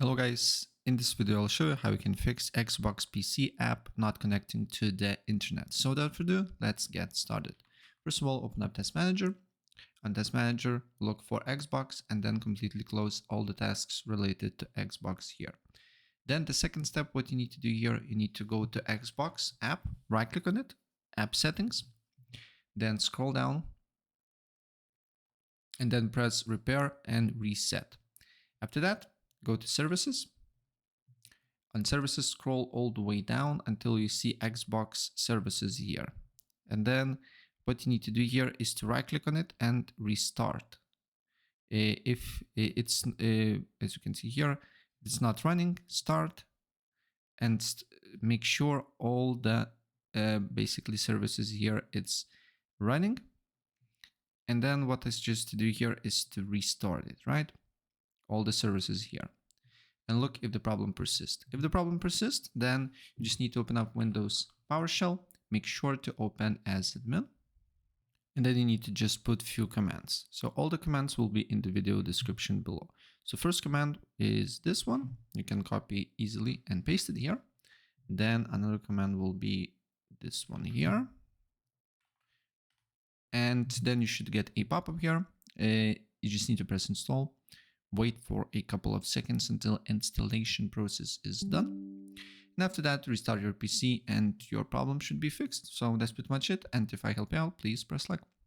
Hello guys, in this video I'll show you how you can fix Xbox PC app not connecting to the internet. So without further ado, let's get started. First of all, open up Task Manager. On Task Manager, look for Xbox and then completely close all the tasks related to Xbox here. Then the second step, what you need to do here, you need to go to Xbox app, right click on it, app settings, then scroll down and then press repair and reset. After that, go to services. On services, scroll all the way down until you see Xbox services here. And then what you need to do here is to right click on it and restart. If it's, as you can see here, it's not running, start and make sure all the basically services here it's running. And then what is just to do here is to restart it, right? All the services here. And look if the problem persists. If the problem persists, then you just need to open up Windows PowerShell, make sure to open as admin. And then you need to just put few commands. So all the commands will be in the video description below. So first command is this one. You can copy easily and paste it here. Then another command will be this one here. And then you should get a pop-up here. You just need to press install. Wait for a couple of seconds until installation process is done. And after that, restart your PC and your problem should be fixed. So that's pretty much it. And if I help you out, please press like.